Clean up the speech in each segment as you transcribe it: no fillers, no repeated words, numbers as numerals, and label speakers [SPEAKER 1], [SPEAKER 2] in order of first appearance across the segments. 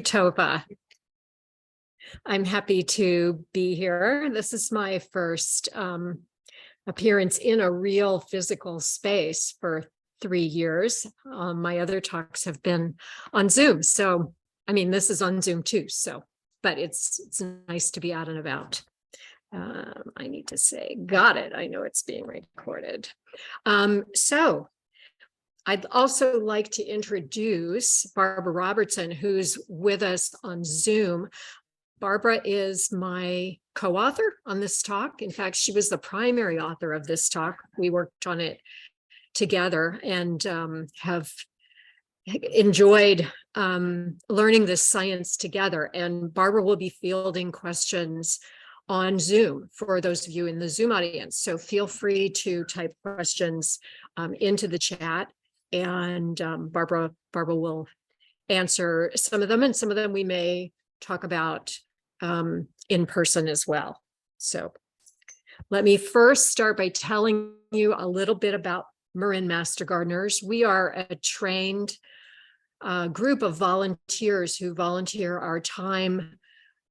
[SPEAKER 1] Tova. I'm happy to be here. This is my first appearance in a real physical space for 3 years. My other talks have been on Zoom. So, I mean, this is on Zoom too. So, but it's nice to be out and about. I need to say, got it. I know it's being recorded. So I'd also like to introduce Barbara Robertson, who's with us on Zoom. Barbara is my co-author on this talk. In fact, she was the primary author of this talk. We worked on it together and have enjoyed learning this science together. And Barbara will be fielding questions on Zoom for those of you in the Zoom audience. So feel free to type questions into the chat, and Barbara will answer some of them, and some of them we may talk about in person as well. So let me first start by telling you a little bit about Marin Master Gardeners. We are a trained group of volunteers who volunteer our time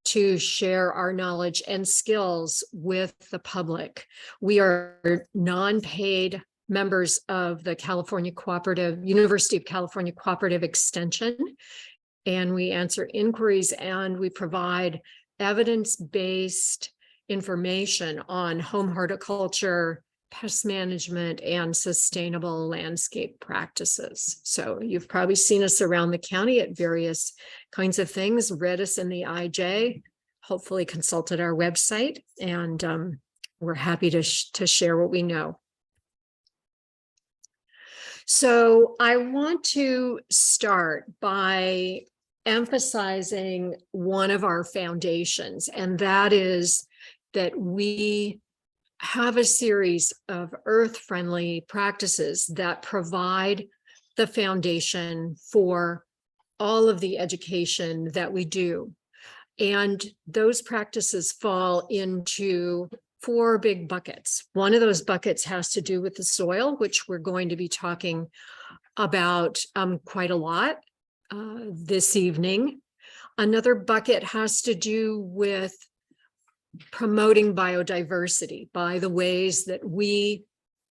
[SPEAKER 1] to share our knowledge and skills with the public. We are non-paid members of the University of California Cooperative Extension, and we answer inquiries and we provide evidence-based information on home horticulture, pest management, and sustainable landscape practices. So you've probably seen us around the county at various kinds of things, read us in the IJ, hopefully consulted our website, and we're happy to share what we know. So I want to start by emphasizing one of our foundations, and that is that we have a series of earth-friendly practices that provide the foundation for all of the education that we do. And those practices fall into 4 big buckets. One of those buckets has to do with the soil, which we're going to be talking about quite a lot this evening. Another bucket has to do with promoting biodiversity by the ways that we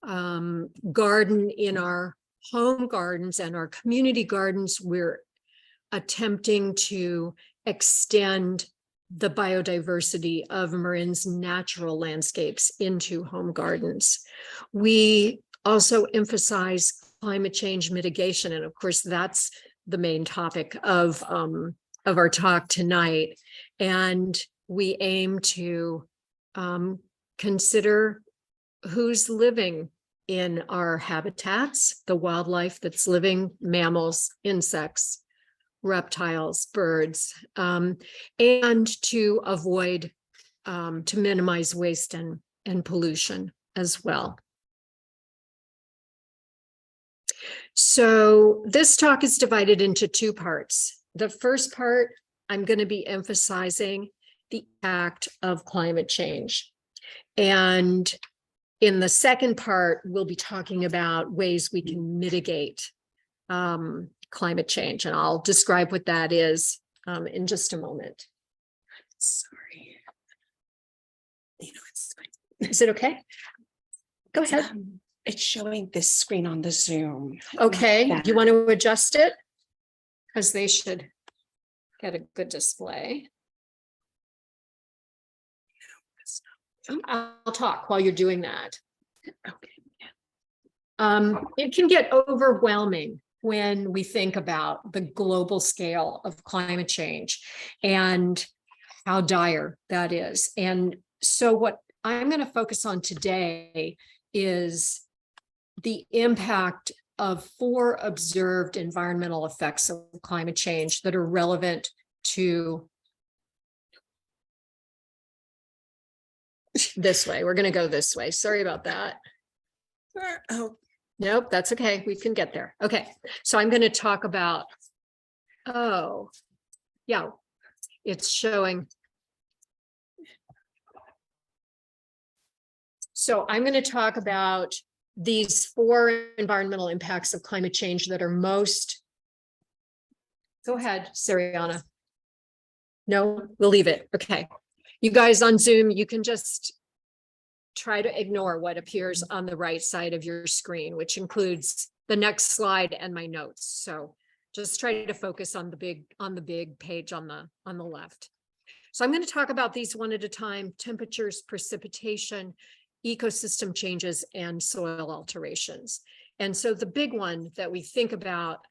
[SPEAKER 1] garden in our home gardens and our community gardens. We're attempting to extend the biodiversity of Marin's natural landscapes into home gardens. We also emphasize climate change mitigation, and of course that's the main topic of our talk tonight. And we aim to consider who's living in our habitats, the wildlife that's living, mammals, insects, reptiles, birds, and to avoid, to minimize waste and pollution as well. So this talk is divided into 2 parts. The first part, I'm going to be emphasizing the impact of climate change. And in the second part, we'll be talking about ways we can mitigate climate change. And I'll describe what that is in just a moment. Sorry. You know, it's fine. Is it okay? Go ahead.
[SPEAKER 2] It's showing this screen on the Zoom.
[SPEAKER 1] Okay. Do you want to adjust it? Because they should get a good display. I'll talk while you're doing that. Okay. It can get overwhelming when we think about the global scale of climate change and how dire that is. And so what I'm going to focus on today is the impact of 4 observed environmental effects of climate change that are relevant to this way. We're going to go this way. Sorry about that. Oh, nope, that's okay. We can get there. Okay. So I'm going to talk about, oh, yeah, it's showing. So I'm going to talk about these 4 environmental impacts of climate change that are most, go ahead, Sariana. No, we'll leave it. Okay. You guys on Zoom, you can just try to ignore what appears on the right side of your screen, which includes the next slide and my notes. So just try to focus on the big page on the left. So I'm going to talk about these one at a time: temperatures, precipitation, ecosystem changes, and soil alterations. And so the big one that we think about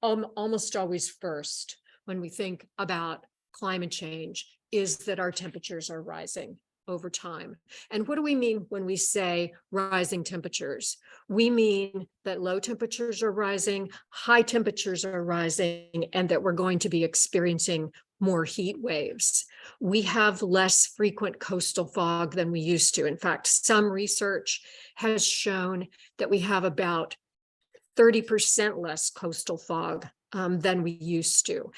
[SPEAKER 1] almost always first when we think about climate change is that our temperatures are rising over time. And what do we mean when we say rising temperatures? We mean that low temperatures are rising, high temperatures are rising, and that we're going to be experiencing more heat waves. We have less frequent coastal fog than we used to. In fact, some research has shown that we have about 30% less coastal fog than we used to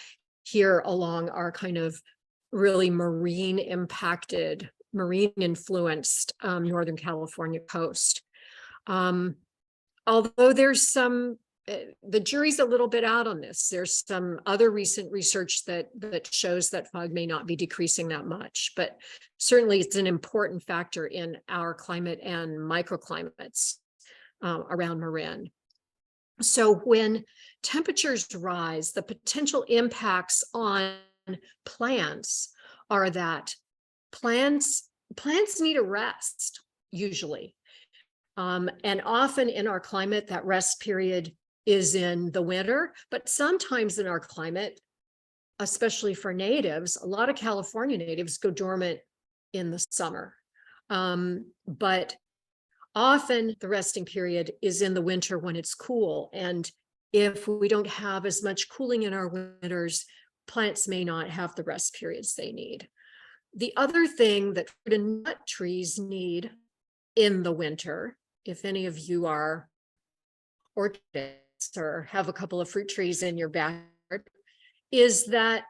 [SPEAKER 1] here along our kind of really marine influenced Northern California coast. Although there's some, the jury's a little bit out on this. There's some other recent research that shows that fog may not be decreasing that much, but certainly it's an important factor in our climate and microclimates around Marin. So when temperatures rise, the potential impacts on plants are that plants need a rest usually. And often in our climate, that rest period is in the winter, but sometimes in our climate, especially for natives, a lot of California natives go dormant in the summer. But often the resting period is in the winter when it's cool. And if we don't have as much cooling in our winters, plants may not have the rest periods they need. The other thing that fruit and nut trees need in the winter, if any of you are orchids or have a couple of fruit trees in your backyard, is that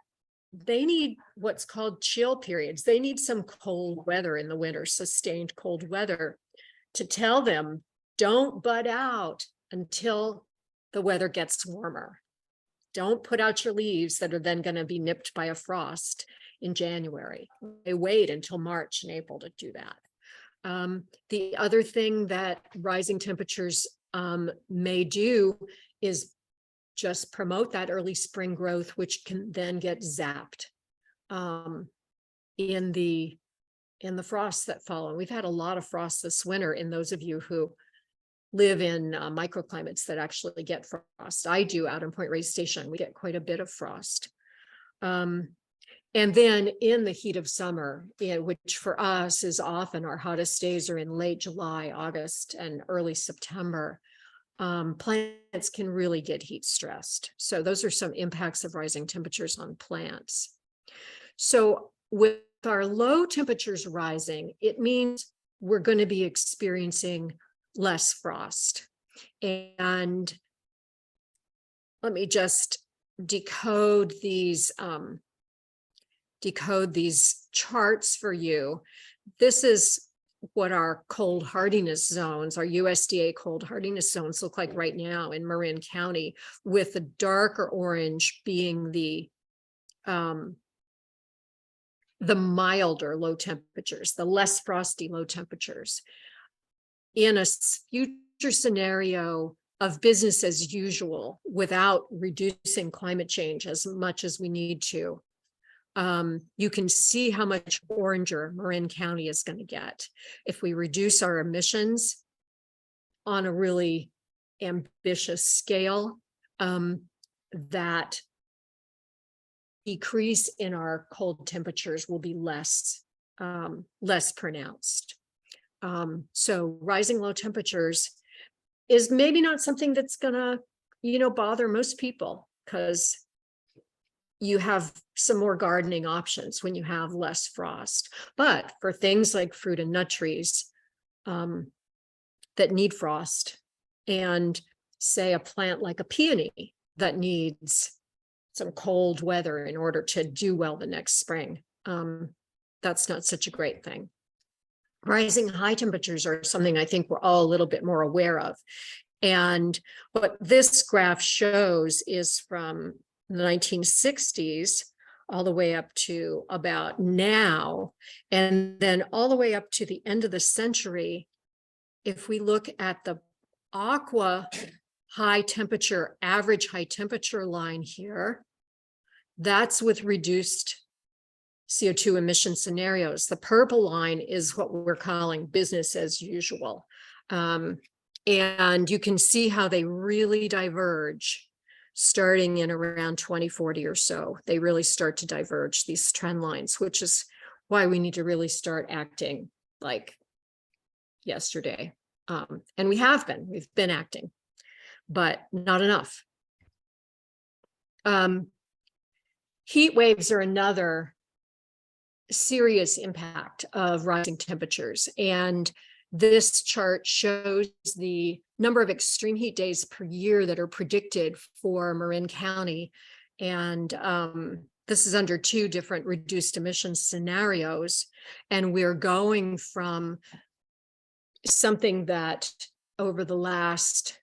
[SPEAKER 1] they need what's called chill periods. They need some cold weather in the winter, sustained cold weather, to tell them, don't bud out until the weather gets warmer. Don't put out your leaves that are then going to be nipped by a frost in January. They wait until March and April to do that. The other thing that rising temperatures may do is just promote that early spring growth, which can then get zapped in the frosts that follow. We've had a lot of frost this winter in those of you who live in microclimates that actually get frost. I do out in Point Reyes Station. We get quite a bit of frost. And then in the heat of summer, which for us is often our hottest days are in late July, August, and early September, plants can really get heat stressed. So those are some impacts of rising temperatures on plants. So with our low temperatures rising, it means we're going to be experiencing less frost. And let me just decode these charts for you. This is what our cold hardiness zones, our USDA cold hardiness zones look like right now in Marin County, with the darker orange being the milder low temperatures, the less frosty low temperatures. In a future scenario of business as usual, without reducing climate change as much as we need to, you can see how much oranger Marin County is going to get if we reduce our emissions on a really ambitious scale. That decrease in our cold temperatures will be less pronounced. So rising low temperatures is maybe not something that's gonna, bother most people, because you have some more gardening options when you have less frost. But for things like fruit and nut trees that need frost, and say a plant like a peony that needs some cold weather in order to do well the next spring, that's not such a great thing. Rising high temperatures are something I think we're all a little bit more aware of. And what this graph shows is from the 1960s, all the way up to about now, and then all the way up to the end of the century. If we look at the aqua high temperature, average high temperature line here, that's with reduced CO2 emission scenarios. The purple line is what we're calling business as usual. And you can see how they really diverge starting in around 2040 or so. They really start to diverge, these trend lines, which is why we need to really start acting like yesterday. And we've been acting, but not enough. Heat waves are another serious impact of rising temperatures. And this chart shows the number of extreme heat days per year that are predicted for Marin County. And this is under 2 different reduced emissions scenarios. And we're going from something that over the last,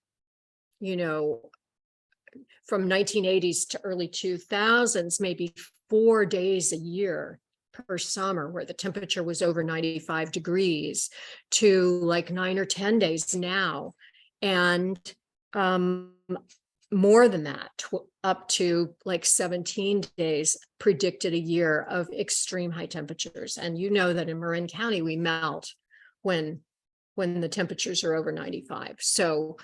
[SPEAKER 1] from 1980s to early 2000s, maybe 4 days a year per summer where the temperature was over 95 degrees to like 9 or 10 days now. And more than that, up to like 17 days predicted a year of extreme high temperatures. And you know that in Marin County, we melt when the temperatures are over 95. So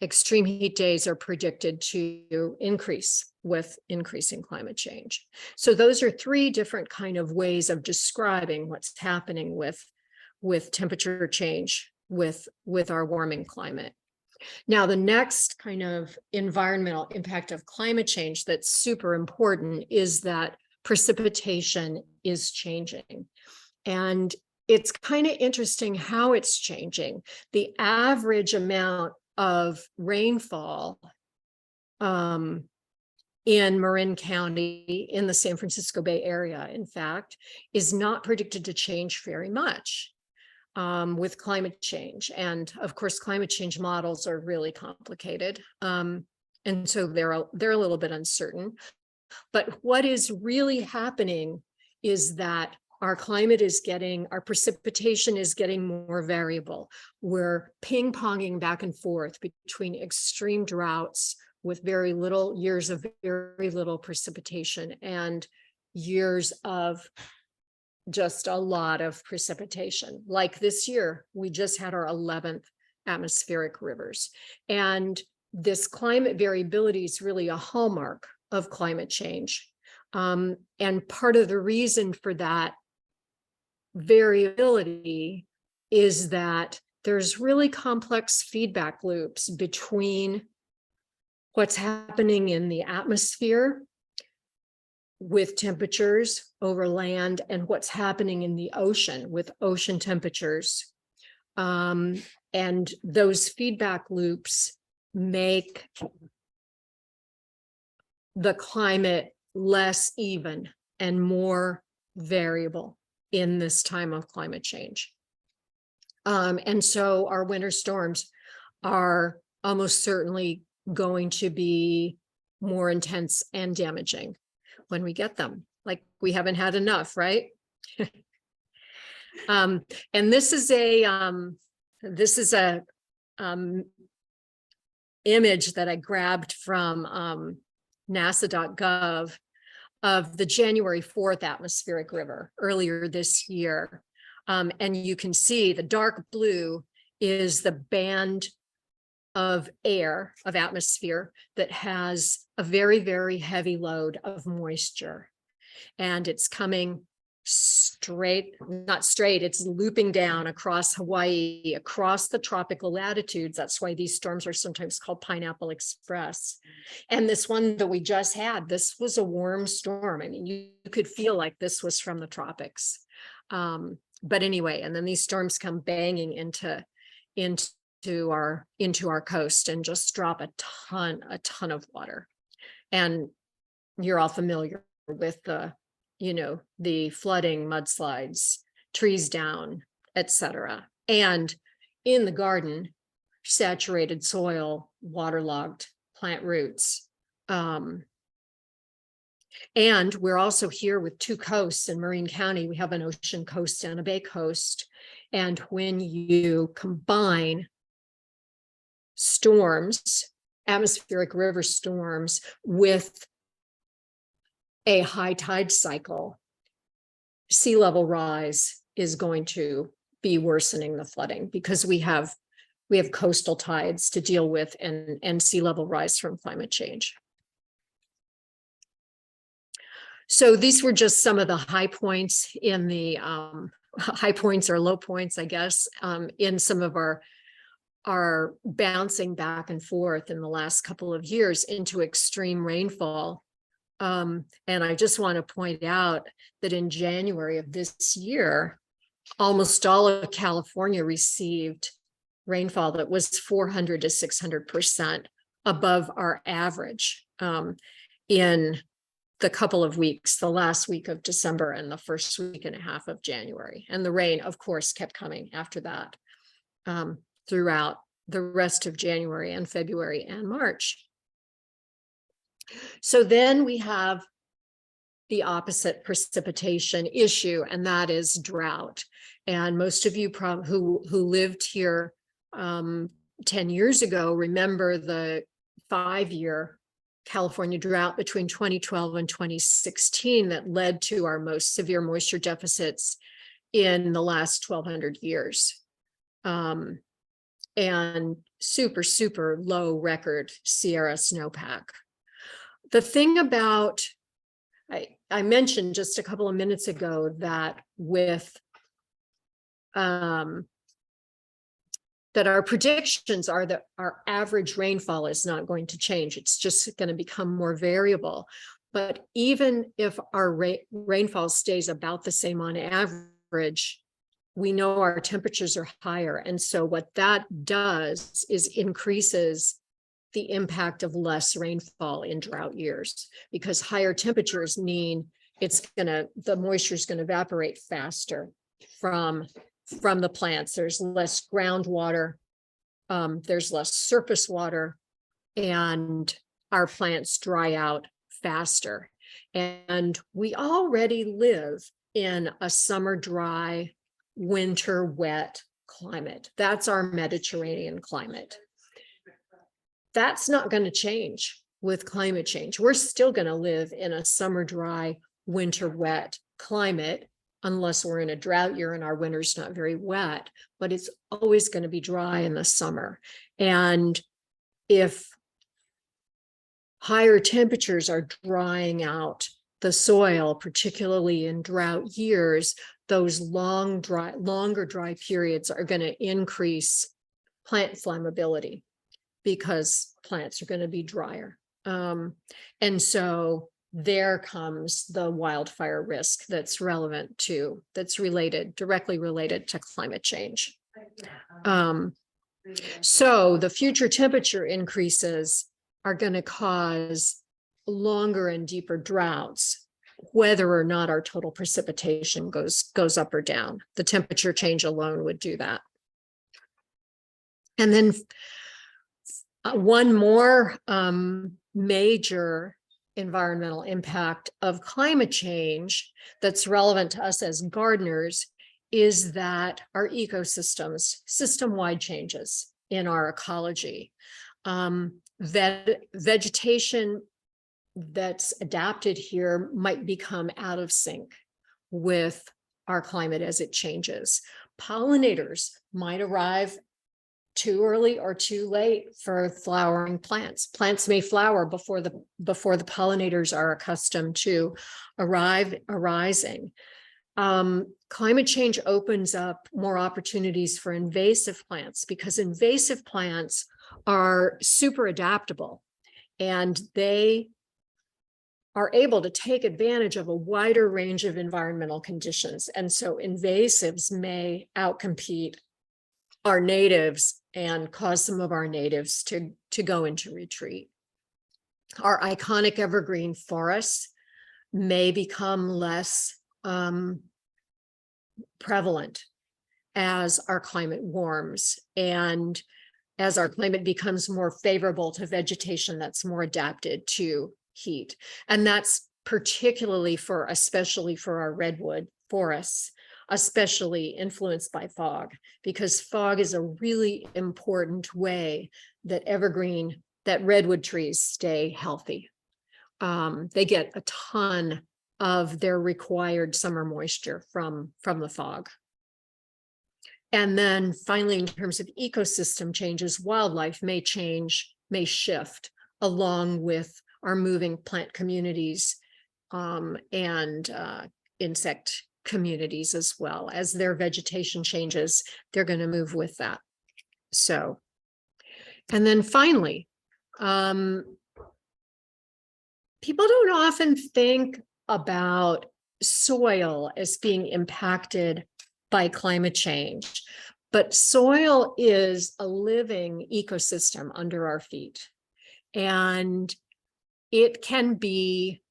[SPEAKER 1] extreme heat days are predicted to increase with increasing climate change. So those are 3 different kind of ways of describing what's happening with temperature change with our warming climate. Now, the next kind of environmental impact of climate change that's super important is that precipitation is changing. And it's kind of interesting how it's changing. The average amount of rainfall in Marin County, in the San Francisco Bay Area, in fact, is not predicted to change very much with climate change. And of course, climate change models are really complicated. And so they're a little bit uncertain. But what is really happening is that our precipitation is getting more variable. We're ping-ponging back and forth between extreme droughts with very little years of very little precipitation and years of just a lot of precipitation. Like this year, we just had our 11th atmospheric rivers. And this climate variability is really a hallmark of climate change. And part of the reason for that variability is that there's really complex feedback loops between what's happening in the atmosphere with temperatures over land and what's happening in the ocean with ocean temperatures. And those feedback loops make the climate less even and more variable in this time of climate change. And so our winter storms are almost certainly going to be more intense and damaging when we get them. Like, we haven't had enough, right? And this is a image that I grabbed from NASA.gov of the January 4th atmospheric river earlier this year. And you can see the dark blue is the band of air, of atmosphere, that has a very, very heavy load of moisture. And it's coming it's looping down across Hawaii, across the tropical latitudes. That's why these storms are sometimes called Pineapple Express. And this one that we just had, this was a warm storm. I mean, you could feel like this was from the tropics. But anyway, and then these storms come banging into our coast and just drop a ton of water. And you're all familiar with the flooding, mudslides, trees down, etc. And in the garden, saturated soil, waterlogged plant roots. And we're also here with two coasts in Marin County. We have an ocean coast and a bay coast. And when you combine storms, atmospheric river storms, with a high tide cycle, sea level rise is going to be worsening the flooding, because we have coastal tides to deal with, and sea level rise from climate change. So these were just some of the high points in the high points or low points, I guess, in some of our bouncing back and forth in the last couple of years into extreme rainfall. And I just want to point out that in January of this year, almost all of California received rainfall that was 400 to 600% above our average in the couple of weeks, the last week of December and the first week and a half of January. And the rain, of course, kept coming after that throughout the rest of January and February and March. So then we have the opposite precipitation issue, and that is drought. And most of you who lived here 10 years ago remember the 5-year California drought between 2012 and 2016 that led to our most severe moisture deficits in the last 1,200 years. And super, super low record Sierra snowpack. The thing about, I mentioned just a couple of minutes ago that with that our predictions are that our average rainfall is not going to change. It's just going to become more variable. But even if our rainfall stays about the same on average, we know our temperatures are higher. And so what that does is increases the impact of less rainfall in drought years, because higher temperatures mean the moisture is going to evaporate faster from the plants. There's less groundwater, there's less surface water, and our plants dry out faster. And we already live in a summer dry, winter wet climate. That's our Mediterranean climate. That's not going to change with climate change. We're still going to live in a summer dry, winter wet climate, unless we're in a drought year and our winter's not very wet, but it's always going to be dry in the summer. And if higher temperatures are drying out the soil, particularly in drought years, those longer dry periods are going to increase plant flammability, because plants are going to be drier. And so there comes the wildfire risk that's directly related to climate change. So the future temperature increases are going to cause longer and deeper droughts, whether or not our total precipitation goes up or down. The temperature change alone would do that. And then one more major environmental impact of climate change that's relevant to us as gardeners is that our ecosystems, system-wide changes in our ecology. Vegetation that's adapted here might become out of sync with our climate as it changes. Pollinators might arrive too early or too late for flowering plants. Plants may flower before the pollinators are accustomed to arising. Climate change opens up more opportunities for invasive plants, because invasive plants are super adaptable and they are able to take advantage of a wider range of environmental conditions. And so invasives may outcompete our natives and cause some of our natives to go into retreat. Our iconic evergreen forests may become less prevalent as our climate warms and as our climate becomes more favorable to vegetation that's more adapted to heat. And that's especially for our redwood forests, especially influenced by fog, because fog is a really important way that redwood trees stay healthy. They get a ton of their required summer moisture from the fog. And then finally, in terms of ecosystem changes, wildlife may shift along with our moving plant communities and insect communities as well. As their vegetation changes, they're going to move with that. So, and then finally, people don't often think about soil as being impacted by climate change, but soil is a living ecosystem under our feet, and it can be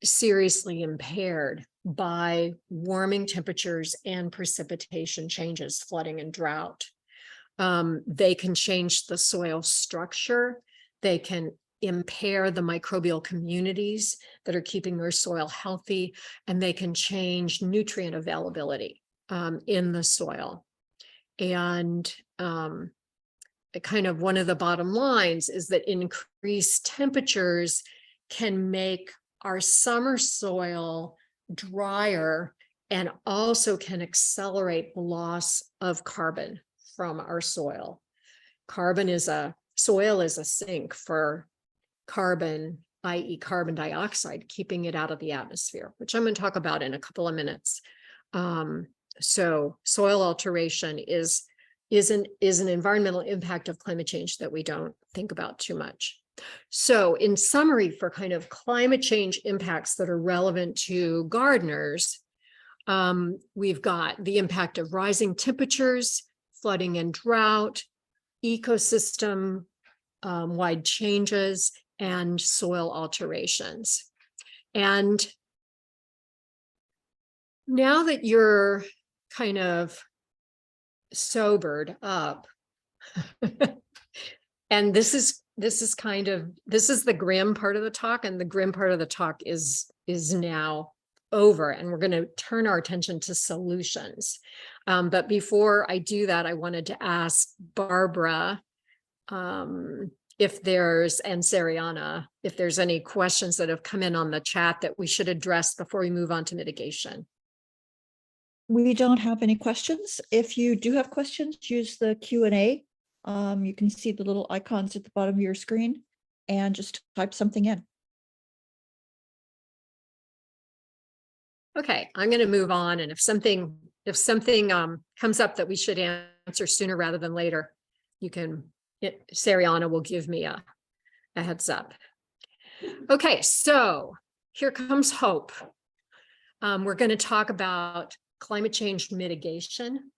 [SPEAKER 1] seriously impaired by warming temperatures and precipitation changes, flooding and drought. They can change the soil structure. They can impair the microbial communities that are keeping our soil healthy, and they can change nutrient availability in the soil. And kind of one of the bottom lines is that increased temperatures can make our summer soil drier and also can accelerate the loss of carbon from our soil. Soil is a sink for carbon, i.e. carbon dioxide, keeping it out of the atmosphere, which I'm going to talk about in a couple of minutes. So soil alteration is an environmental impact of climate change that we don't think about too much. So in summary, for kind of climate change impacts that are relevant to gardeners, we've got the impact of rising temperatures, flooding and drought, ecosystem wide changes, and soil alterations. And now that you're kind of sobered up, and this is the grim part of the talk, and the grim part of the talk is now over, and we're going to turn our attention to solutions. But before I do that, I wanted to ask Barbara and Sariana, if there's any questions that have come in on the chat that we should address before we move on to mitigation.
[SPEAKER 3] We don't have any questions. If you do have questions, use the Q&A. You can see the little icons at the bottom of your screen and just type something in.
[SPEAKER 1] Okay, I'm going to move on, and if something comes up that we should answer sooner rather than later, Sariana will give me a heads up. Okay, so here comes hope. We're going to talk about climate change mitigation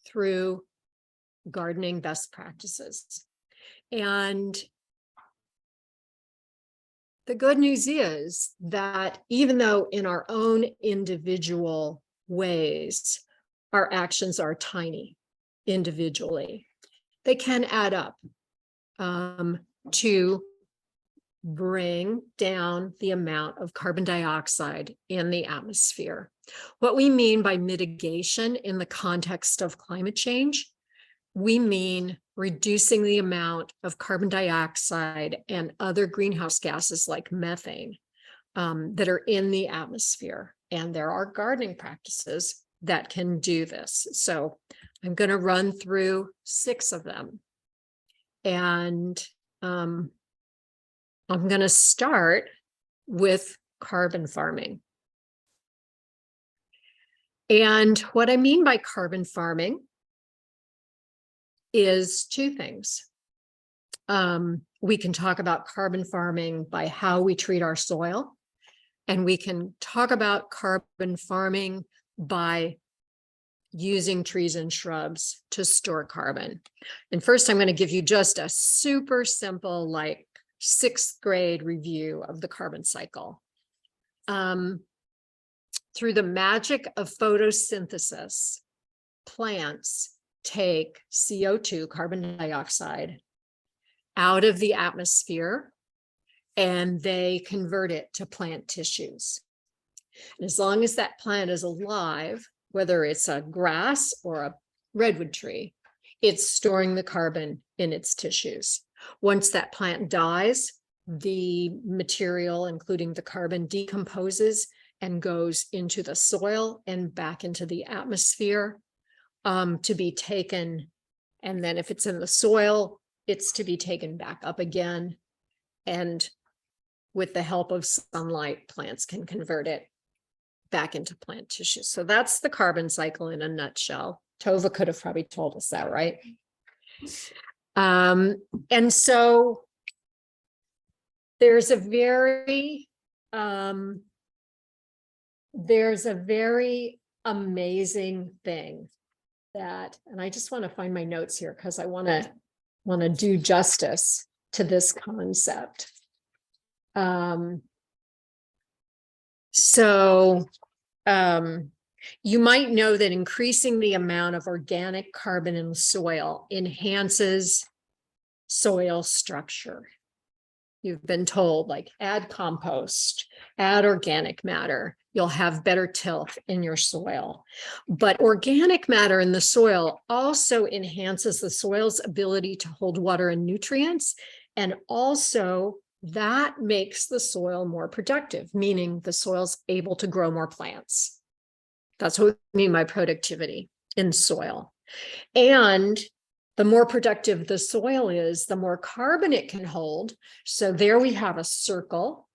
[SPEAKER 1] through gardening best practices. And the good news is that even though in our own individual ways, our actions are tiny individually, they can add up to bring down the amount of carbon dioxide in the atmosphere. What we mean by mitigation in the context of climate change, we mean reducing the amount of carbon dioxide and other greenhouse gases like methane that are in the atmosphere. And there are gardening practices that can do this. So I'm going to run through 6 of them. And I'm going to start with carbon farming. And what I mean by carbon farming is 2 things. We can talk about carbon farming by how we treat our soil, and we can talk about carbon farming by using trees and shrubs to store carbon. And first, I'm going to give you just a super simple, like 6th grade review of the carbon cycle. Through the magic of photosynthesis, plants take CO2, carbon dioxide, out of the atmosphere and they convert it to plant tissues. And as long as that plant is alive, whether it's a grass or a redwood tree, it's storing the carbon in its tissues. Once that plant dies, the material, including the carbon, decomposes and goes into the soil and back into the atmosphere to be taken. And then if it's in the soil, it's to be taken back up again. And with the help of sunlight, plants can convert it back into plant tissue. So that's the carbon cycle in a nutshell. Tova could have probably told us that, right? And so there's a very amazing thing that, and I just want to find my notes here because I want to do justice to this concept. You might know that increasing the amount of organic carbon in the soil enhances soil structure. You've been told, like, add compost, add organic matter, you'll have better tilth in your soil. But organic matter in the soil also enhances the soil's ability to hold water and nutrients, and also that makes the soil more productive, meaning the soil's able to grow more plants. That's what we mean by productivity in soil. And the more productive the soil is, the more carbon it can hold. So there we have a circle.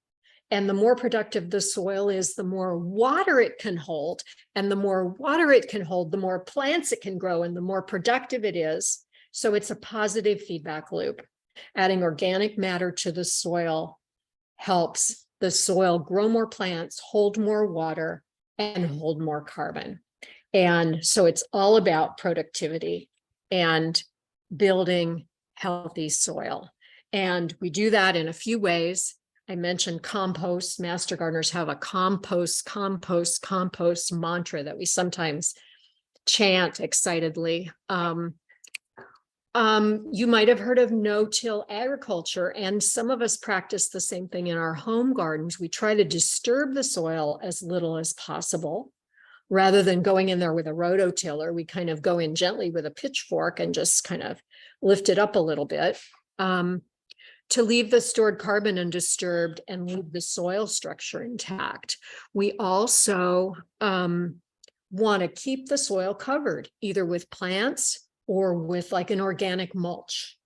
[SPEAKER 1] And the more productive the soil is, the more water it can hold. And the more water it can hold, the more plants it can grow, and the more productive it is. So it's a positive feedback loop. Adding organic matter to the soil helps the soil grow more plants, hold more water, and hold more carbon. And so it's all about productivity and building healthy soil. And we do that in a few ways. I mentioned compost. Master gardeners have a compost mantra that we sometimes chant excitedly. You might have heard of no-till agriculture, and some of us practice the same thing in our home gardens. We try to disturb the soil as little as possible. Rather than going in there with a rototiller, we kind of go in gently with a pitchfork and just kind of lift it up a little bit to leave the stored carbon undisturbed and leave the soil structure intact. We also want to keep the soil covered, either with plants or with like an organic mulch,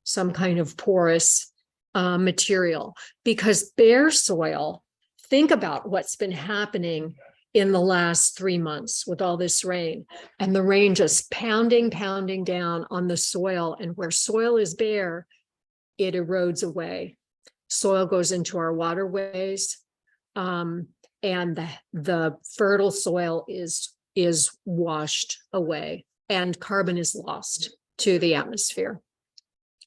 [SPEAKER 1] some kind of porous material, because bare soil, think about what's been happening in the last 3 months with all this rain, and the rain just pounding down on the soil. And where soil is bare, it erodes away. Soil goes into our waterways, and the fertile soil is washed away, and carbon is lost to the atmosphere.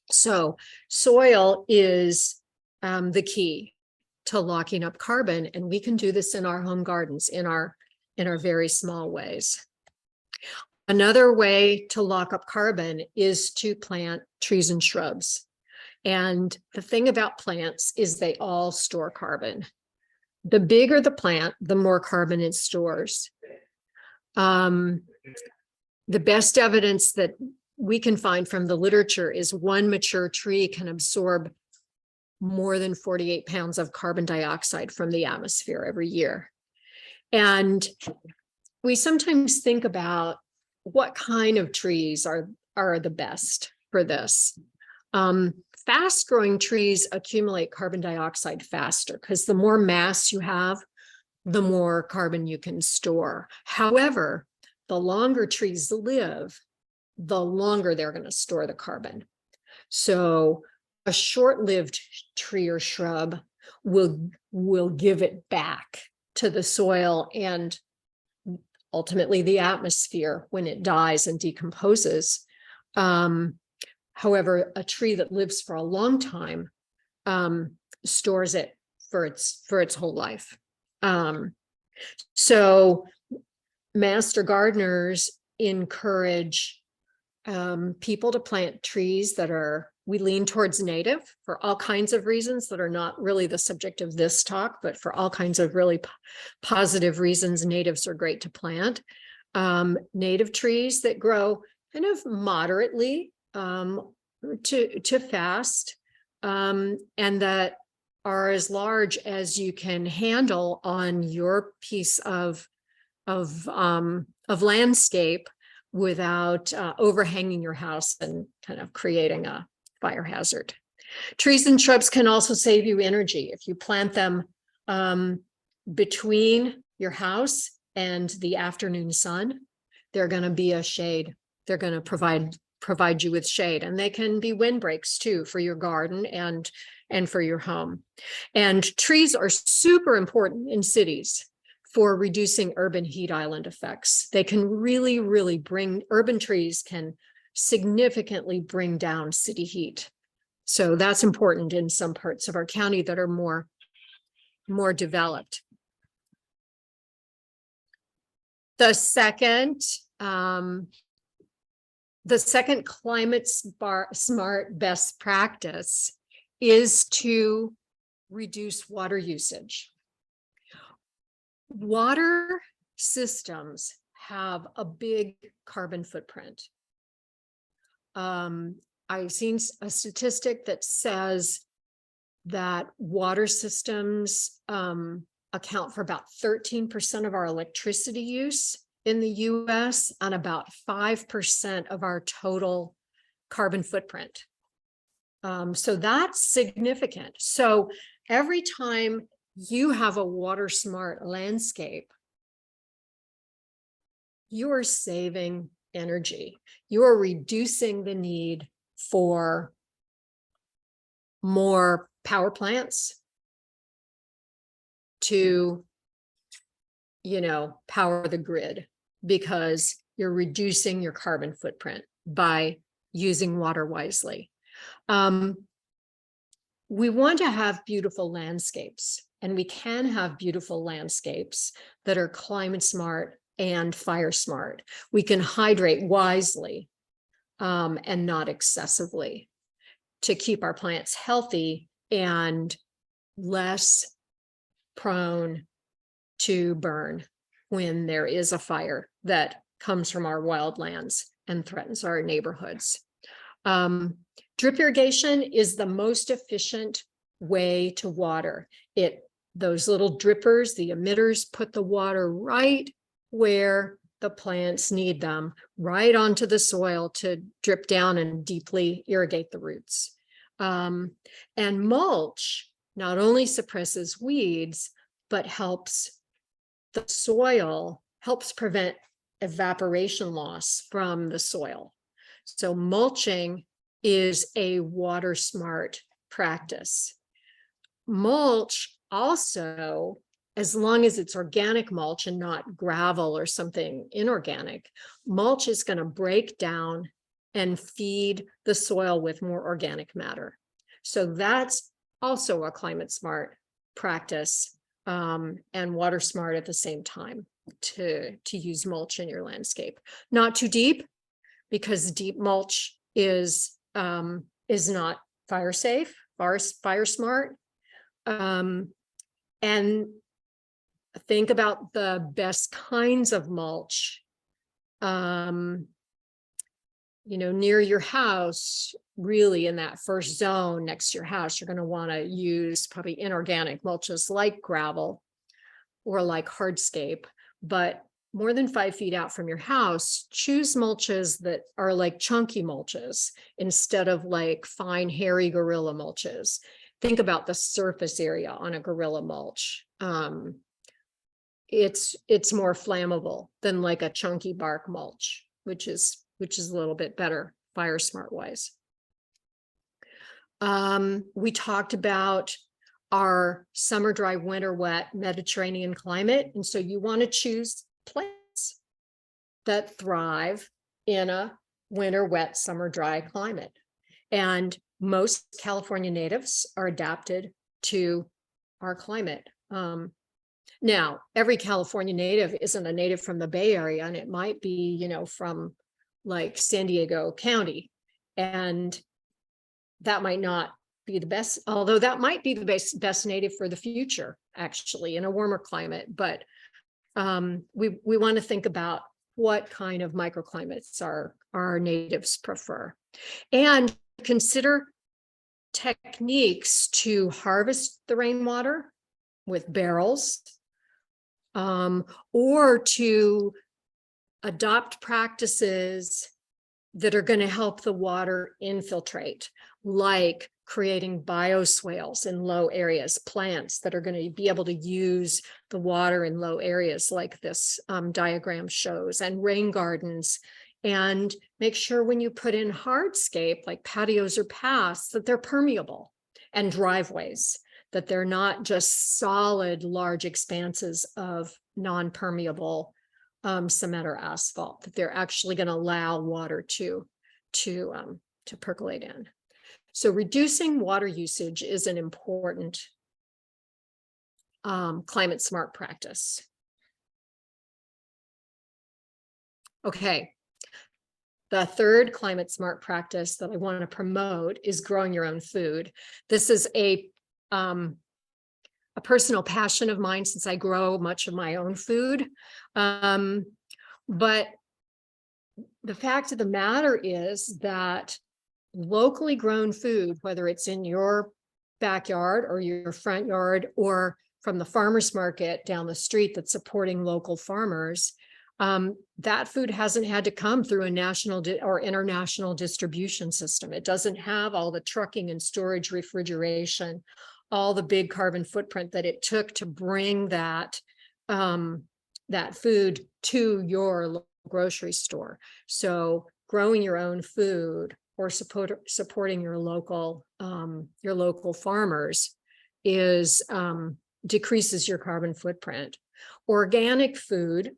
[SPEAKER 1] So soil is the key to locking up carbon, and we can do this in our home gardens in our very small ways. Another way to lock up carbon is to plant trees and shrubs. And the thing about plants is they all store carbon. The bigger the plant, the more carbon it stores. The best evidence that we can find from the literature is one mature tree can absorb more than 48 pounds of carbon dioxide from the atmosphere every year. And we sometimes think about what kind of trees are the best for this. Fast-growing trees accumulate carbon dioxide faster because the more mass you have, the more carbon you can store. However, the longer trees live, the longer they're going to store the carbon. So a short-lived tree or shrub will give it back to the soil and ultimately the atmosphere when it dies and decomposes. However, a tree that lives for a long time stores it for its whole life. So master gardeners encourage people to plant trees that are We lean towards native for all kinds of reasons that are not really the subject of this talk, but for all kinds of really positive reasons, natives are great to plant. Native trees that grow kind of moderately to fast, and that are as large as you can handle on your piece of landscape without overhanging your house and kind of creating a fire hazard. Trees and shrubs can also save you energy. If you plant them between your house and the afternoon sun, they're going to be a shade. They're going to provide you with shade, and they can be windbreaks too for your garden and for your home. And trees are super important in cities for reducing urban heat island effects. They can really, really urban trees can significantly bring down city heat. So that's important in some parts of our county that are more developed. The second climate smart best practice is to reduce water usage. Water systems have a big carbon footprint. I've seen a statistic that says that water systems account for about 13% of our electricity use in the US and about 5% of our total carbon footprint. So that's significant. So every time you have a water smart landscape, you are saving energy. You are reducing the need for more power plants to, power the grid, because you're reducing your carbon footprint by using water wisely. We want to have beautiful landscapes, and we can have beautiful landscapes that are climate smart and fire smart. We can hydrate wisely and not excessively to keep our plants healthy and less prone to burn when there is a fire that comes from our wildlands and threatens our neighborhoods. Drip irrigation is the most efficient way to water. Those little drippers, the emitters, put the water right where the plants need them, right onto the soil to drip down and deeply irrigate the roots. And mulch not only suppresses weeds, but helps the soil, helps prevent evaporation loss from the soil. So mulching is a water smart practice. Mulch also, as long as it's organic mulch and not gravel or something inorganic, mulch is going to break down and feed the soil with more organic matter. So that's also a climate smart practice, and water smart at the same time to use mulch in your landscape. Not too deep, because deep mulch is not fire safe, fire smart. And think about the best kinds of mulch, near your house. Really, in that first zone next to your house, you're going to want to use probably inorganic mulches like gravel or like hardscape. But more than 5 feet out from your house, choose mulches that are like chunky mulches instead of like fine hairy gorilla mulches. Think about the surface area on a gorilla mulch. It's more flammable than like a chunky bark mulch, which is a little bit better fire smart wise. We talked about our summer dry, winter wet Mediterranean climate. And so you want to choose plants that thrive in a winter wet, summer dry climate. And most California natives are adapted to our climate. Now, every California native isn't a native from the Bay Area, and it might be, from like San Diego County. And that might not be the best, although that might be the best native for the future, actually, in a warmer climate. But we want to think about what kind of microclimates our natives prefer, and consider techniques to harvest the rainwater with barrels, or to adopt practices that are going to help the water infiltrate, like creating bioswales in low areas, plants that are going to be able to use the water in low areas like this diagram shows, and rain gardens. And make sure when you put in hardscape, like patios or paths, that they're permeable, and driveways, that they're not just solid, large expanses of non-permeable cement or asphalt, that they're actually going to allow water to percolate in. So reducing water usage is an important climate smart practice. Okay. The third climate smart practice that I want to promote is growing your own food. This is a personal passion of mine, since I grow much of my own food. But the fact of the matter is that locally grown food, whether it's in your backyard or your front yard, or from the farmer's market down the street that's supporting local farmers, that food hasn't had to come through a national or international distribution system. It doesn't have all the trucking and storage, refrigeration, all the big carbon footprint that it took to bring that food to your local grocery store. So growing your own food, or supporting your local farmers, is decreases your carbon footprint. Organic food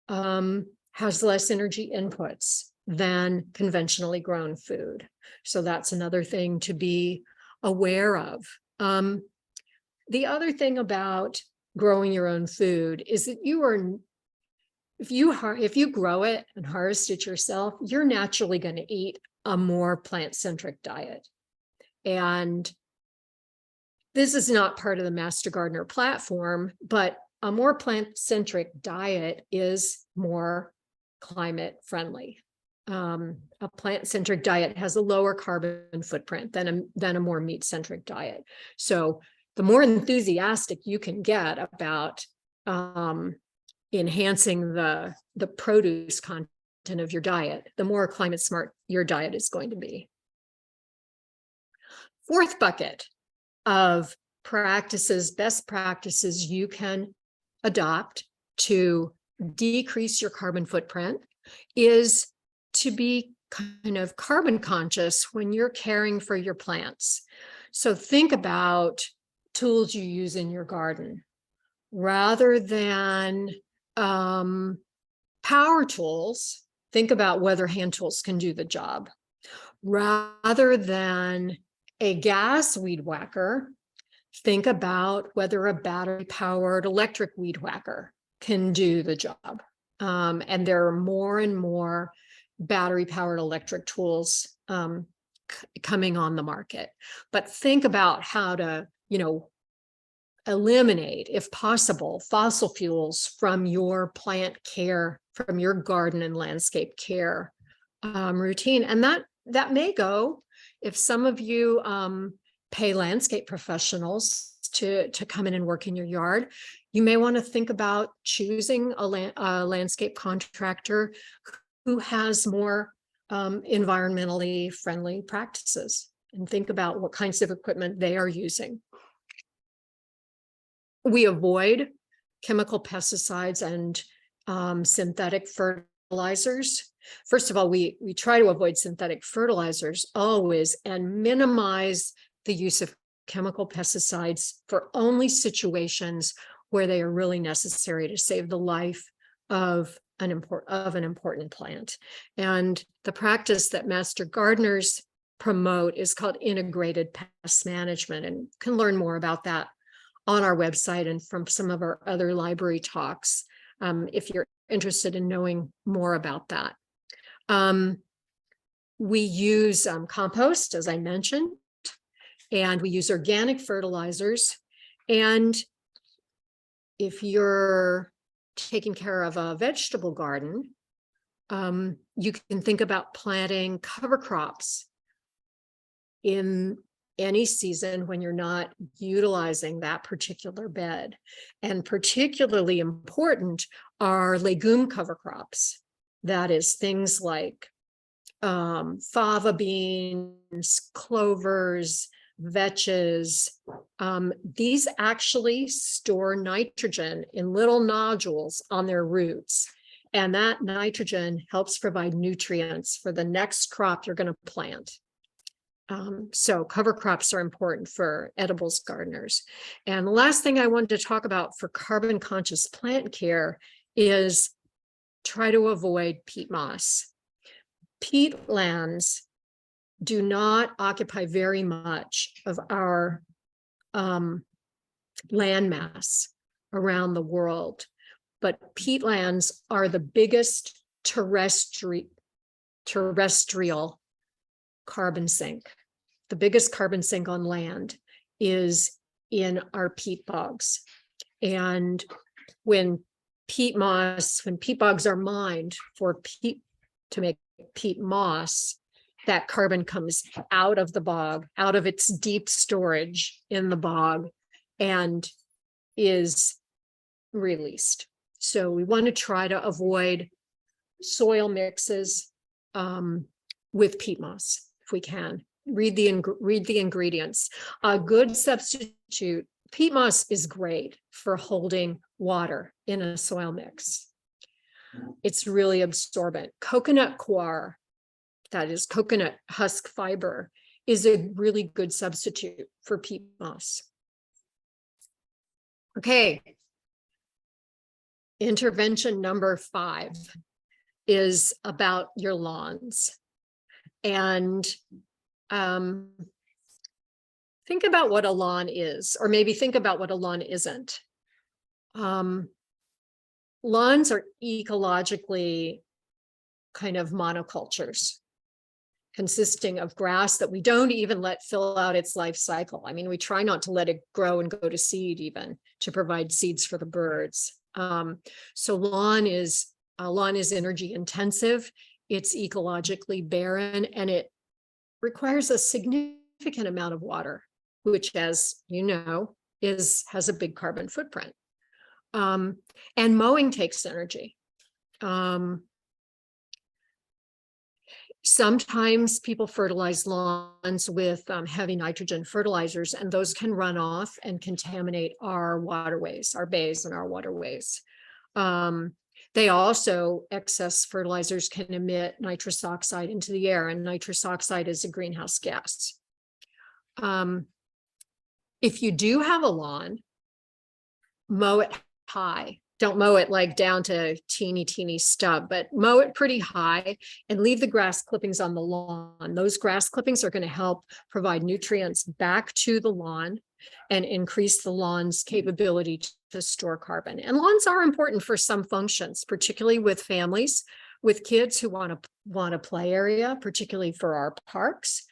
[SPEAKER 1] has less energy inputs than conventionally grown food. So that's another thing to be aware of. The other thing about growing your own food is that if you grow it and harvest it yourself, you're naturally going to eat a more plant-centric diet. And this is not part of the Master Gardener platform, but a more plant-centric diet is more climate friendly. A plant-centric diet has a lower carbon footprint than a more meat-centric diet. So the more enthusiastic you can get about enhancing the produce content of your diet, the more climate smart your diet is going to be. Fourth bucket of practices, best practices you can adopt to decrease your carbon footprint, is to be kind of carbon conscious when you're caring for your plants. So think about tools you use in your garden. Rather than power tools, think about whether hand tools can do the job. Rather than a gas weed whacker, think about whether a battery-powered electric weed whacker can do the job. And there are more and more battery-powered electric tools coming on the market. But think about how to, eliminate, if possible, fossil fuels from your plant care, from your garden and landscape care routine. And that may go, if some of you pay landscape professionals to come in and work in your yard, you may want to think about choosing a landscape contractor who has more environmentally friendly practices, and think about what kinds of equipment they are using. We avoid chemical pesticides and synthetic fertilizers. First of all, we try to avoid synthetic fertilizers always, and minimize the use of chemical pesticides for only situations where they are really necessary to save the life of an important plant. And the practice that Master Gardeners promote is called integrated pest management, and you can learn more about that on our website and from some of our other library talks, if you're interested in knowing more about that. We use compost, as I mentioned, and we use organic fertilizers. And if you're taking care of a vegetable garden, you can think about planting cover crops in any season when you're not utilizing that particular bed. And particularly important are legume cover crops. That is things like fava beans, clovers, vetches. These actually store nitrogen in little nodules on their roots. And that nitrogen helps provide nutrients for the next crop you're going to plant. So cover crops are important for edibles gardeners. And the last thing I wanted to talk about for carbon conscious plant care is try to avoid peat moss. Peatlands do not occupy very much of our landmass around the world, but peatlands are the biggest terrestrial carbon sink. The biggest carbon sink on land is in our peat bogs. And when peat bogs are mined for peat to make peat moss, that carbon comes out of the bog, out of its deep storage in the bog, and is released. So we want to try to avoid soil mixes with peat moss if we can. Read the ingredients. A good substitute, peat moss is great for holding water in a soil mix. It's really absorbent. Coconut coir, that is coconut husk fiber, is a really good substitute for peat moss. Okay. Intervention number 5 is about your lawns. And think about what a lawn is, or maybe think about what a lawn isn't. Lawns are ecologically kind of monocultures, consisting of grass that we don't even let fill out its life cycle. I mean, we try not to let it grow and go to seed even to provide seeds for the birds. So lawn is energy intensive, it's ecologically barren, and it requires a significant amount of water, which, as you know, has a big carbon footprint. And mowing takes energy. Sometimes people fertilize lawns with heavy nitrogen fertilizers, and those can run off and contaminate our waterways, our bays and our waterways. They also, excess fertilizers can emit nitrous oxide into the air, and nitrous oxide is a greenhouse gas. If you do have a lawn, mow it high. Don't mow it like down to teeny stub, but mow it pretty high and leave the grass clippings on the lawn. Those grass clippings are going to help provide nutrients back to the lawn and increase the lawn's capability to store carbon. And lawns are important for some functions, particularly with families, with kids who want a play area, particularly for our parks.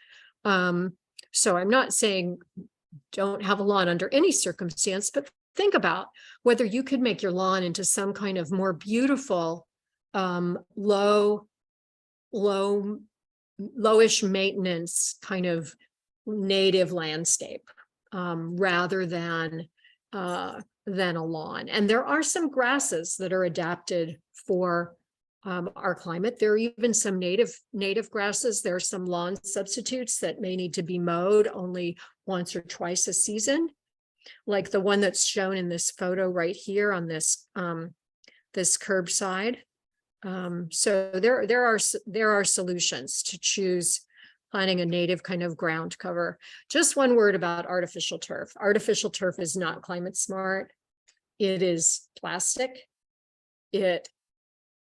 [SPEAKER 1] So I'm not saying don't have a lawn under any circumstance, but think about whether you could make your lawn into some kind of more beautiful, lowish maintenance kind of native landscape, rather than a lawn. And there are some grasses that are adapted for our climate. There are even some native grasses. There are some lawn substitutes that may need to be mowed only once or twice a season, like the one that's shown in this photo right here on this this curbside. So there are solutions to choose planting a native kind of ground cover. Just one word about artificial turf. Artificial turf is not climate smart. It is plastic. It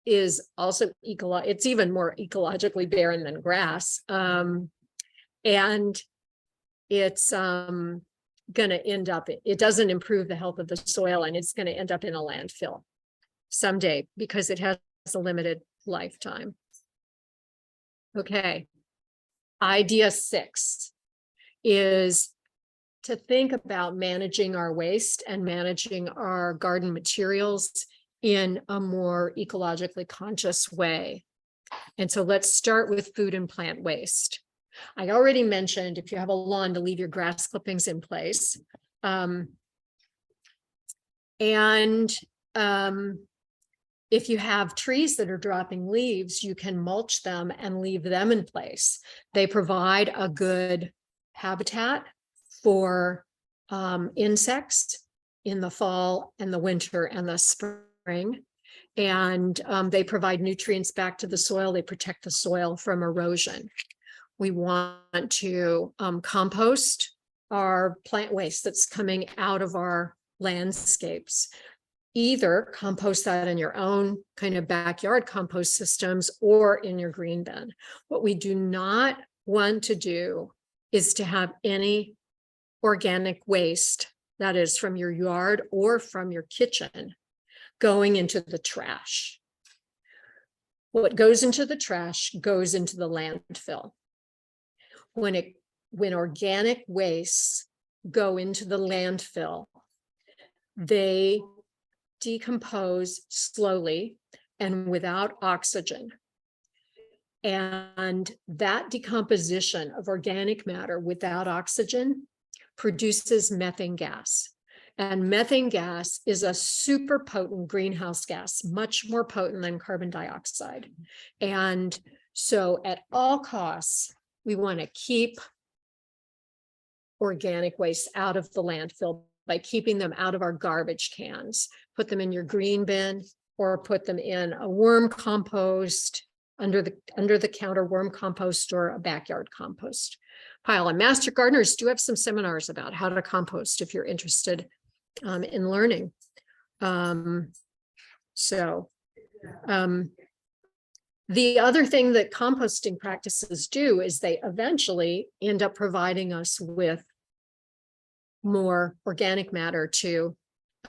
[SPEAKER 1] is also it's even more ecologically barren than grass. And it's going to end up, it doesn't improve the health of the soil, and it's going to end up in a landfill someday because it has a limited lifetime. Okay, idea 6 is to think about managing our waste and managing our garden materials in a more ecologically conscious way. And so let's start with food and plant waste. I already mentioned if you have a lawn to leave your grass clippings in place. If you have trees that are dropping leaves, you can mulch them and leave them in place. They provide a good habitat for insects in the fall and the winter and the spring. And they provide nutrients back to the soil. They protect the soil from erosion. We want to compost our plant waste that's coming out of our landscapes. Either compost that in your own kind of backyard compost systems or in your green bin. What we do not want to do is to have any organic waste, that is from your yard or from your kitchen, going into the trash. What goes into the trash goes into the landfill. When organic wastes go into the landfill, they decompose slowly and without oxygen. And that decomposition of organic matter without oxygen produces methane gas. And methane gas is a super potent greenhouse gas, much more potent than carbon dioxide. And so at all costs, we want to keep organic waste out of the landfill by keeping them out of our garbage cans. Put them in your green bin or put them in a worm compost, under the counter worm compost or a backyard compost pile. And master gardeners do have some seminars about how to compost if you're interested in learning. The other thing that composting practices do is they eventually end up providing us with more organic matter to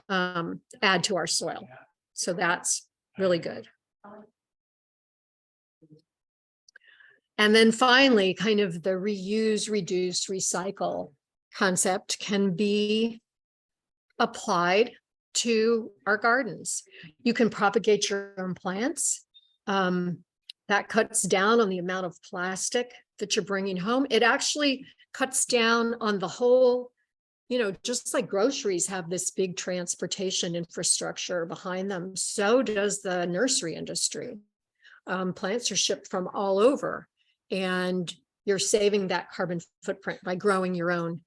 [SPEAKER 1] add to our soil. So that's really good. And then finally, kind of the reuse, reduce, recycle concept can be applied to our gardens. You can propagate your own plants. That cuts down on the amount of plastic that you're bringing home. It actually cuts down on the whole, just like groceries have this big transportation infrastructure behind them, so does the nursery industry. Plants are shipped from all over, and you're saving that carbon footprint by growing your own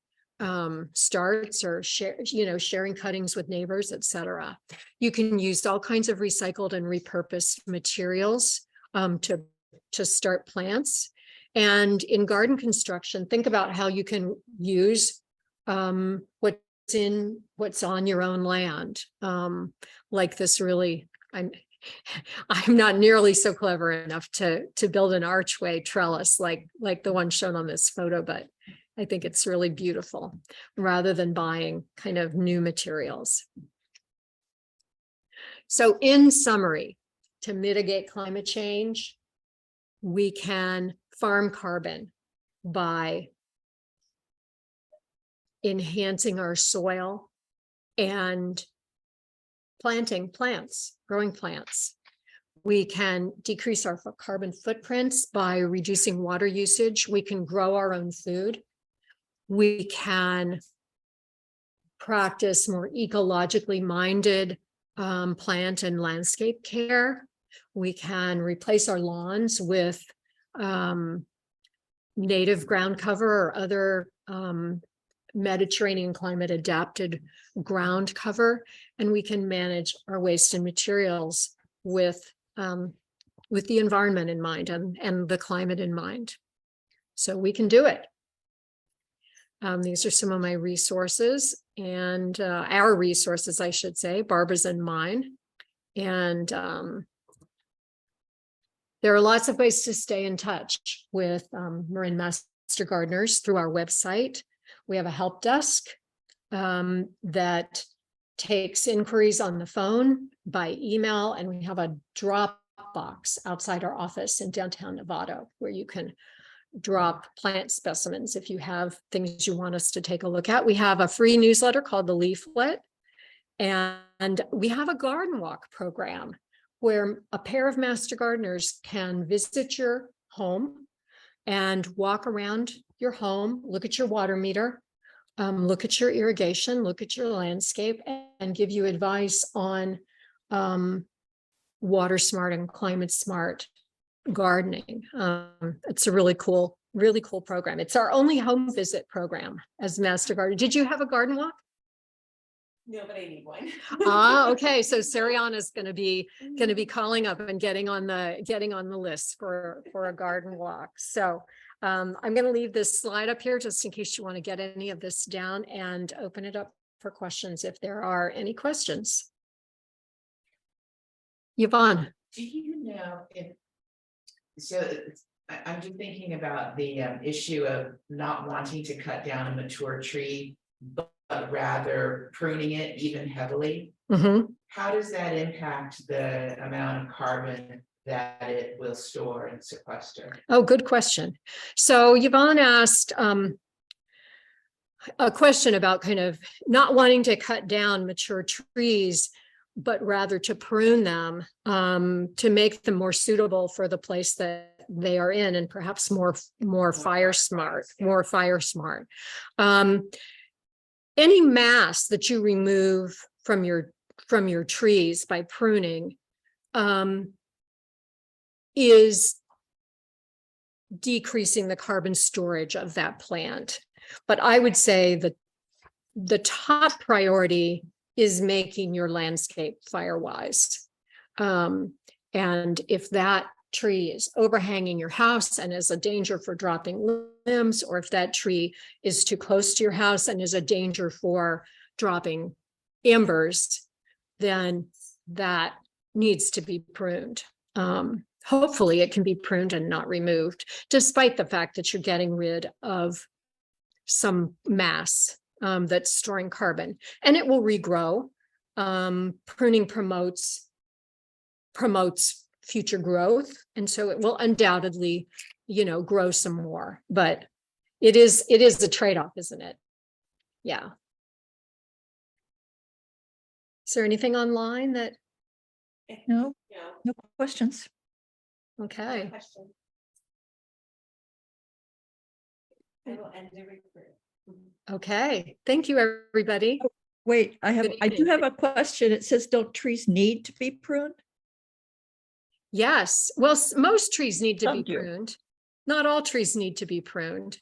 [SPEAKER 1] starts or sharing cuttings with neighbors, etc. You can use all kinds of recycled and repurposed materials to start plants. And in garden construction, think about how you can use what's on your own land. Like this really, I'm not nearly so clever enough to build an archway trellis like the one shown on this photo, but I think it's really beautiful rather than buying kind of new materials. So in summary, to mitigate climate change, we can farm carbon by enhancing our soil and planting plants, growing plants. We can decrease our carbon footprints by reducing water usage. We can grow our own food. We can practice more ecologically minded plant and landscape care. We can replace our lawns with native ground cover or other Mediterranean climate adapted ground cover, and we can manage our waste and materials with the environment in mind and the climate in mind. So we can do it. These are some of my resources and our resources, I should say, Barbara's and mine. And there are lots of ways to stay in touch with Marin Master Gardeners through our website. We have a help desk that takes inquiries on the phone, by email, and we have a drop box outside our office in downtown Novato where you can drop plant specimens if you have things you want us to take a look at. We have a free newsletter called The Leaflet, and we have a garden walk program where a pair of master gardeners can visit your home and walk around your home, look at your water meter, look at your irrigation, look at your landscape, and give you advice on water smart and climate smart gardening. It's a really cool program. It's our only home visit program as master gardener. Did you have a garden walk?
[SPEAKER 2] No, but I need one.
[SPEAKER 1] Okay. So Sariana is going to be calling up and getting on the list for a garden walk. So I'm going to leave this slide up here just in case you want to get any of this down, and open it up for questions if there are any questions. Yvonne.
[SPEAKER 4] Do you know if, I'm just thinking about the issue of not wanting to cut down a mature tree, but rather pruning it even heavily.
[SPEAKER 1] Mm-hmm.
[SPEAKER 4] How does that impact the amount of carbon that it will store and sequester?
[SPEAKER 1] Oh, good question. So Yvonne asked a question about kind of not wanting to cut down mature trees, but rather to prune them to make them more suitable for the place that they are in, and perhaps more fire smart. Any mass that you remove from your trees by pruning is decreasing the carbon storage of that plant. But I would say that the top priority is making your landscape fire-wise. And if that tree is overhanging your house and is a danger for dropping limbs, or if that tree is too close to your house and is a danger for dropping embers, then that needs to be pruned. Hopefully it can be pruned and not removed, despite the fact that you're getting rid of some mass that's storing carbon, and it will regrow. Pruning promotes future growth, and so it will undoubtedly, grow some more. But it is a trade-off, isn't it? Yeah. Is there anything online that?
[SPEAKER 3] No questions.
[SPEAKER 1] Okay.
[SPEAKER 2] Question. I will end the recording.
[SPEAKER 1] Okay. Thank you, everybody.
[SPEAKER 3] Wait, I do
[SPEAKER 1] evening.
[SPEAKER 3] have a question. It says, don't trees need to be pruned?
[SPEAKER 1] Yes. Well, most trees need to
[SPEAKER 3] Some
[SPEAKER 1] be
[SPEAKER 3] do.
[SPEAKER 1] pruned. Not all trees need to be pruned.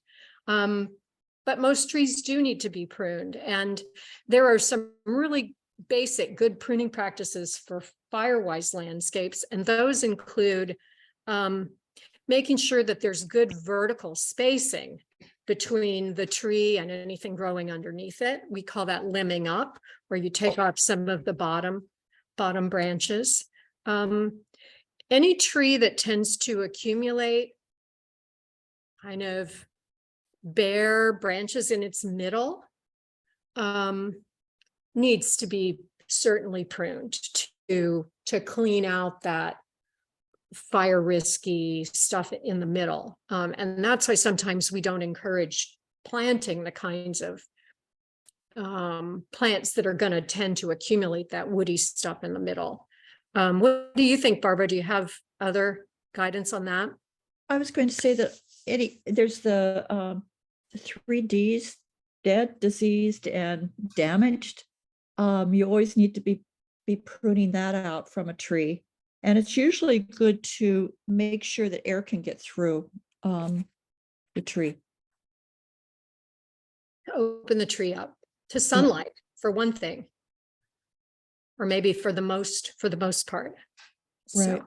[SPEAKER 1] But most trees do need to be pruned. And there are some really basic good pruning practices for fire-wise landscapes. And those include making sure that there's good vertical spacing between the tree and anything growing underneath it. We call that limbing up, where you take off some of the bottom branches. Any tree that tends to accumulate kind of bare branches in its middle needs to be certainly pruned to clean out that fire risky stuff in the middle. And that's why sometimes we don't encourage planting the kinds of plants that are going to tend to accumulate that woody stuff in the middle. What do you think, Barbara? Do you have other guidance on that?
[SPEAKER 3] I was going to say that there's the 3 Ds, dead, diseased, and damaged. You always need to be pruning that out from a tree. And it's usually good to make sure that air can get through the tree.
[SPEAKER 1] Open the tree up to sunlight for one thing, or maybe for the most part. So,
[SPEAKER 3] Right.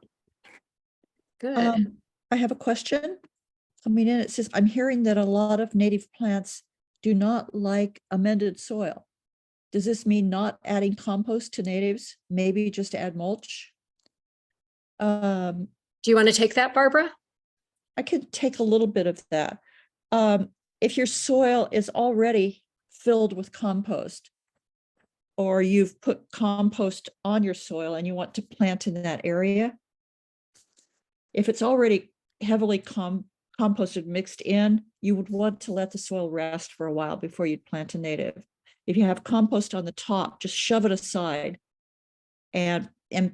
[SPEAKER 1] good.
[SPEAKER 3] I have a question coming in. It says, I'm hearing that a lot of native plants do not like amended soil. Does this mean not adding compost to natives? Maybe just add mulch?
[SPEAKER 1] Do you want to take that, Barbara?
[SPEAKER 3] I could take a little bit of that. If your soil is already filled with compost, or you've put compost on your soil and you want to plant in that area, if it's already heavily composted mixed in, you would want to let the soil rest for a while before you'd plant a native. If you have compost on the top, just shove it aside and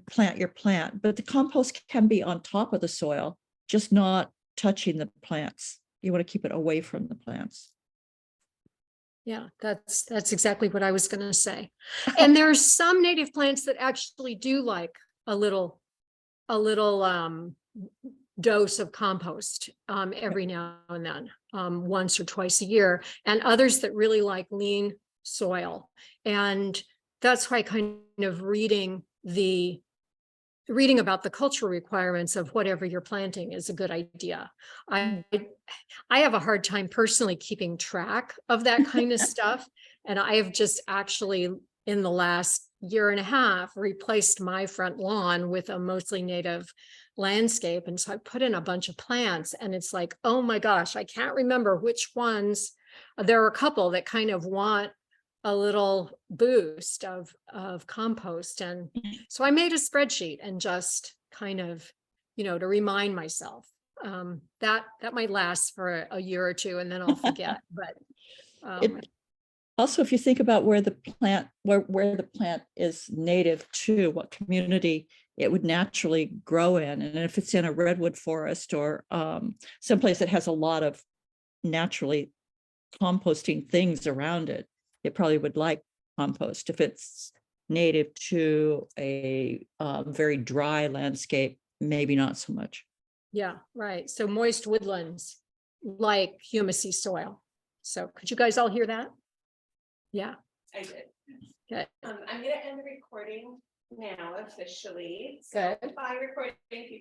[SPEAKER 3] plant your plant. But the compost can be on top of the soil, just not touching the plants. You want to keep it away from the plants.
[SPEAKER 1] Yeah, that's exactly what I was going to say. And there's some native plants that actually do like a little dose of compost every now and then, once or twice a year, and others that really like lean soil. And that's why kind of reading about the cultural requirements of whatever you're planting is a good idea. I have a hard time personally keeping track of that kind of stuff. And I have just actually in the last year and a half replaced my front lawn with a mostly native landscape. And so I put in a bunch of plants and it's like, oh my gosh, I can't remember which ones. There are a couple that kind of want a little boost of compost. And so I made a spreadsheet and just kind of, to remind myself. That might last for a year or two and then I'll forget. But
[SPEAKER 3] also, if you think about where the plant is native to, what community it would naturally grow in, and if it's in a redwood forest or someplace that has a lot of naturally composting things around it, it probably would like compost. If it's native to a very dry landscape, maybe not so much.
[SPEAKER 1] yeah, right. So moist woodlands like humusy soil. So could you guys all hear that? Yeah.
[SPEAKER 2] I did.
[SPEAKER 1] Good.
[SPEAKER 2] I'm gonna end the recording now officially.
[SPEAKER 1] Good.
[SPEAKER 2] Bye, recording people.